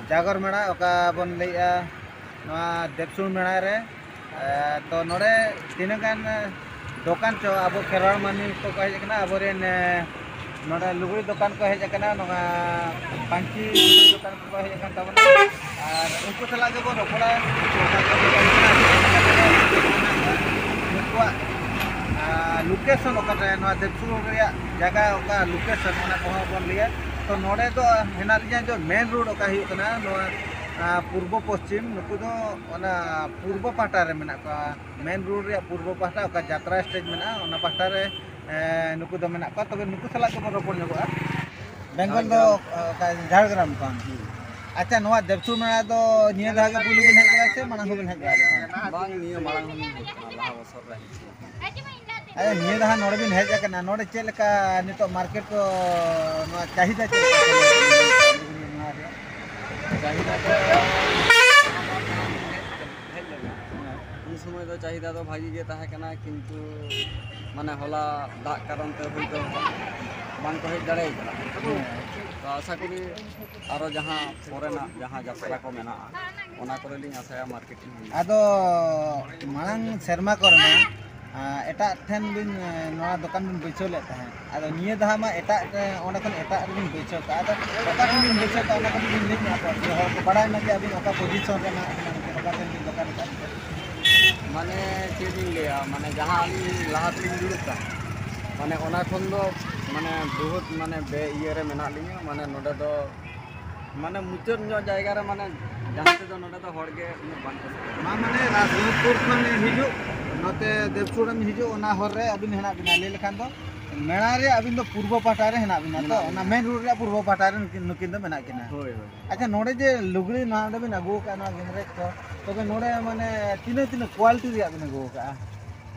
जागर मेला ओका बन लैया देवसुर मेला रे तो नोड़े तीन गान दुकान चो अब खेरवाड़ मानी को हज अब नोड़े लुगड़ी दुकान को हज पांची दुकान को हज और उनको सला बो रपड़ा लोकेशन देवसुर जगह लोकेशन बन लिया तो नोड़े तो हेना जो मेन रोड पूर्व पश्चिम नुकु पूर्व पाहटा रे मेना मेन रोड रे पूर्व पाहटा यात्रा स्टेज मेना पाहटा रे नुकु दो मेना तबे नुकु सला को रोपड़ नगोआ बेंगल दो झाड़ग्राम खान अच्छा नवा देवसुर मेला दो निया धागे पुलु बिन हेज से माना हो बिन हेज बांग निया माला हम लाहा बसर रे अरे निया धा नोड़े बिन हेज कना नोड़े चेलका नितो मार्केट को चाहिदा समय तो चाहिदा तो भागी गे ताहे कना किंतु माने होला दाग कारण ते हुई तो बांग को हेज दाड़े तो आशा करी आरो जहां फोरेना जहां यात्रा को मेना ओना करे लिंग आशा मार्केटिंग आदो मांग शर्मा करना एटा ठेन बिन नोआ दुकान बिन बेचो ले ताहे आदो निये दहा मा एटा ओना खन एटा बिन बेचो का आदो ओका ठेन बिन बेचो का ओना खन बिन ले ना पर हो को बड़ाय ना कि अबिन ओका पोजीशन रे ना ओका ठेन बिन दुकान का माने चेदिन लिया माने जहां आली लाहात लिंग जुड़ता माने ओना खन दो माने बहुत माने बे इये रे मेना लिंग माने नोडे दो माने मुचर नो जायगा रे माने जहां से दो नोडे दो होड़गे बान मा माने राजपुर खन हिजु नोते देवसुर में हिजु ओना हर रे अबिन हेना बिना ले लेखान दो मेला रे अबिन दो पूर्व पाहटा रे हेना बिना तो ओना मेन रोड रे पूर्व पाहटा रे नुकिन दो मेना किना होय होय अच्छा नोडे जे लुगड़ी नाडे बिन अगु का ना गेंद्रे को तबे नोडे माने तीन तीन क्वालिटी रे बिन अगु का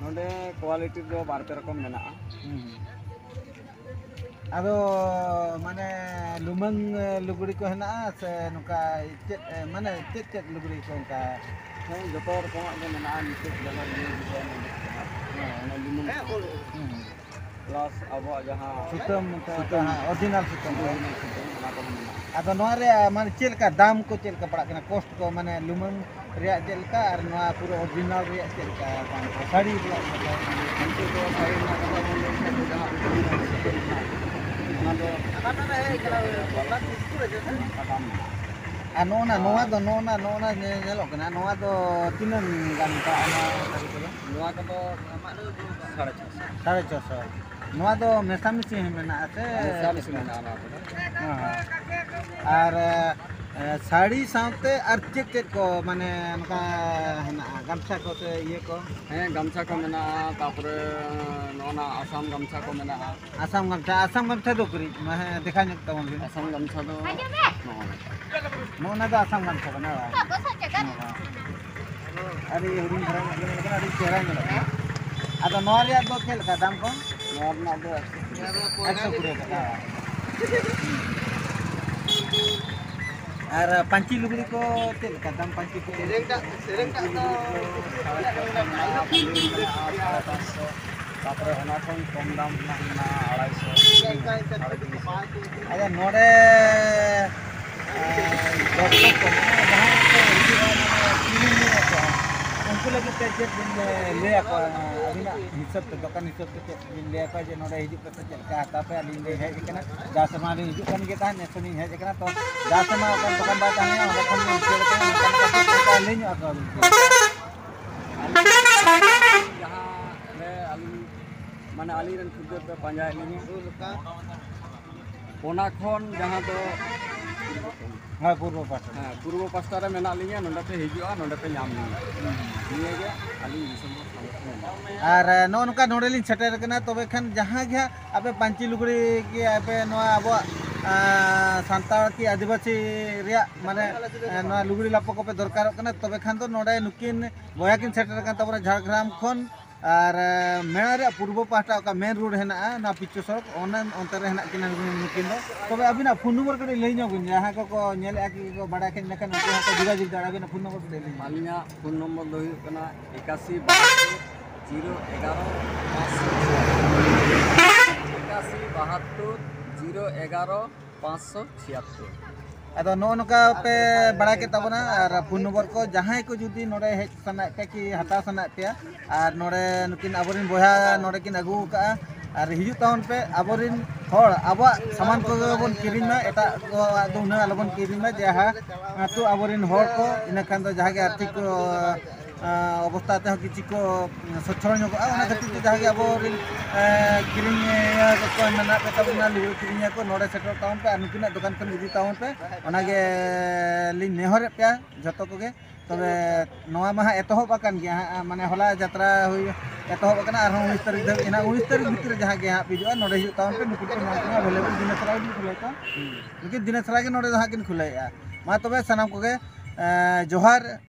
नोडे क्वालिटी दो बार पे रकम मेना आदो माने लुमंग लुगड़ी को हेना से नुका माने चेत लुगड़ी को का जतो रकम के मेना निते जला प्लस अब जहां सुतम ओरिजिनल सुतम आदो नोआ रे माने चेल का दाम को चेल का पड़ा कना कॉस्ट को माने लुमंग रिया चेल का और नोआ पूरा ओरिजिनल रिया चेल का साड़ी हमको तो साड़ी ना का बोले जहां ना दो ana he kala bola isku je nona nyelok kena noa do tinan gan ka ana noa ka to amak do 650 noa do mesamisi mena ase mesamisi mena ana ar sari साथे और चेक को माने नका हेना गमछा को से ये को गमछा को मेना तापरे नोना आसाम गमछा को मेना आसाम गमछा दो करी माने देखा न तवन आसाम गमछा दो नोना दो आसाम गमछा बना अरे हुरिन धरा अरे चेहरा न लगा आदा नोरिया दो खेल का दाम को नोर ना दो 120 का और पांची लुगड़ी को तेल का दाम पांची को सेरेंग का तो तापरे ओना कोन कम दाम ना 250 अच्छा नोडे उनको लगे चेक ले अबिना हिसाब तो दुकान हिसाब तो चेक ले जे नोडे हिजु पे चेक का हाता पे अलिन ले हेज कना जासमा रे हिजु कन के ताने सुनी हेज कना तो जासमा अपन दुकान बा ताने ओंडे खन चेक का ले नु आको जहां रे अली माने अली रन खुद पे पंजा लिनी ओना खन जहां तो हां पूर्व पास्ता रे मेना लिया नोंडे पे हिजुआ नोंडे पे नाम निये गे अली दिसम और नोनका नोडेलिन सेटर कना तबे खान जहां गया आपे पांची लुगड़ी की आपे नोआ अब सांताड़ की आदिवासी रिया माने नोआ लुगड़ी लापो को पे दरकार कना तबे खान तो नोडे नुकिन बोया किन सेटर कन तबरे झारग्राम खन और मेला रे पूर्व पाहटा का मेन रोड हेना ना पिछु सड़क ओन अंतर हेना किना नुकिन दो तबे अबिना फोन नंबर कड़ी लई नगुन जहां को नेल आकी को बड़ा के नकन को जोगाजोग दाड़ा बिना फोन नंबर दे लई मालिना फोन नंबर दो कना 81 011 576 ᱟᱫᱚ ᱱᱚᱜᱼᱚ ᱱᱚᱝᱠᱟ ᱯᱮ ᱵᱟᱲᱟᱭ ᱠᱮᱫ ᱛᱟᱵᱚᱱᱟ ᱟᱨ ᱯᱷᱳᱱ ᱱᱚᱢᱵᱚᱨ ᱠᱚ ᱡᱟᱦᱟᱸᱭ ᱠᱚ ᱡᱩᱫᱤ ᱱᱚᱰᱮ ᱦᱮᱡ ᱥᱟᱱᱟᱭᱮᱫ ᱯᱮ ᱠᱤ ᱦᱟᱛᱟᱣ ᱥᱟᱱᱟᱭᱮᱫ ᱯᱮᱭᱟ ᱟᱨ ᱱᱚᱰᱮ ᱱᱩᱠᱤᱱ ᱟᱵᱚᱨᱮᱱ ᱵᱚᱭᱦᱟ ᱱᱚᱰᱮ ᱠᱤᱱ ᱟᱹᱜᱩ ᱠᱟᱜᱼᱟ ᱟᱨ ᱦᱤᱡᱩᱜ ᱛᱟᱵᱚᱱ ᱯᱮ ᱟᱵᱚᱨᱮᱱ ᱦᱚᱲ ᱟᱵᱚᱣᱟᱜ ᱥᱟᱢᱟᱱ ᱠᱚᱜᱮ ᱵᱚᱱ ᱠᱤᱨᱤᱧ ᱢᱟ ᱮᱴᱟᱜ ᱠᱚᱣᱟᱜ ᱫᱚ ᱩᱱᱟᱹᱜ ᱟᱞᱚᱵᱚᱱ ᱠᱤᱨᱤᱧ ᱢᱟ ᱡᱟᱦᱟᱸ ᱟᱛᱳ ᱟᱵᱚᱨᱮᱱ ᱦᱚᱲ ko ᱤᱱᱟᱹᱠᱷᱟᱱ ᱫᱚ ᱡᱟᱦᱟᱸ ᱜᱮ ᱟᱨᱛᱷᱤᱠ ᱚᱵᱚᱥᱛᱟ ᱛᱮᱦᱚᱸ ᱠᱤᱪᱷᱩ ᱠᱚ ᱥᱚᱪᱷᱚᱞ ᱧᱚᱜᱚᱜᱼᱟ ᱚᱱᱟ ᱠᱷᱟᱹᱛᱤᱨ ᱛᱮ ᱡᱟᱦᱟᱸ ᱜᱮ ᱟᱵᱚᱨᱮᱱ ᱠᱤᱨᱤᱧᱤᱭᱟᱹ ᱠᱚ ᱢᱮᱱᱟᱜ ᱯᱮ ᱛᱟᱵᱚᱱᱟ ᱞᱩᱜᱽᱲᱤ ᱠᱤᱨᱤᱧᱤᱭᱟᱹ ᱠᱚ ᱱᱚᱰᱮ ᱥᱮᱴᱮᱨ ᱛᱟᱵᱚᱱ ᱯᱮ ᱟᱨ ᱱᱩᱠᱤᱱᱟᱜ ᱫᱚᱠᱟᱱ ᱠᱷᱚᱱ ᱤᱫᱤ ᱛᱟᱵᱚᱱ ᱯᱮ ᱚᱱᱟᱜᱮ ᱞᱤᱧ ᱱᱮᱦᱚᱨᱮᱫ ᱯᱮᱭᱟ ᱡᱚᱛᱚ ᱠᱚᱜᱮ ᱛᱚᱵᱮ ᱱᱚᱣᱟ ᱢᱟ ᱦᱟᱸᱜ ᱮᱛᱚᱦᱚᱵ ᱟᱠᱟᱱ ᱜᱮᱭᱟ ᱦᱟᱸᱜ ᱢᱟᱱᱮ ᱦᱚᱞᱟ ᱡᱟᱛᱨᱟ ᱦᱩᱭ ᱮᱛᱚᱦᱚᱵ ᱟᱠᱟᱱᱟ ᱟᱨᱦᱚᱸ 19 ᱛᱟᱹᱨᱤᱠᱷ ᱫᱷᱟᱹᱵᱤᱡ ᱦᱮᱱᱟᱜ 19 ᱛᱟᱹᱨᱤᱠᱷ ᱵᱷᱤᱛᱨᱤ ᱡᱟᱦᱟᱸ ᱜᱮ ᱦᱟᱸᱜ ᱦᱤᱡᱩᱜᱼᱟ ᱱᱚᱰᱮ ᱦᱤᱡᱩᱜ ᱛᱟᱵᱚᱱ ᱯᱮ ᱱᱩᱠᱤᱱ ᱯᱮ ᱧᱟᱢ ᱠᱤᱱᱟ ᱮᱵᱮᱞᱮᱵᱮᱞ ᱫᱤᱱᱟᱹᱥᱚᱨᱟ ᱜᱮ ᱠᱷᱩᱞᱟᱹᱣ ᱱᱩᱠᱤᱱ ᱫᱤᱱᱟᱹᱥᱚᱨᱟ ᱜᱮ ᱱᱚᱰᱮ ᱫᱚ ᱦᱟᱸᱜ ᱠᱤᱱ ᱠᱷᱩᱞᱟᱹᱣᱮᱫᱼᱟ ᱢᱟ ᱛᱚᱵᱮ ᱥᱟᱱᱟᱢ ᱠᱚᱜᱮ ᱡᱚᱦᱟᱨ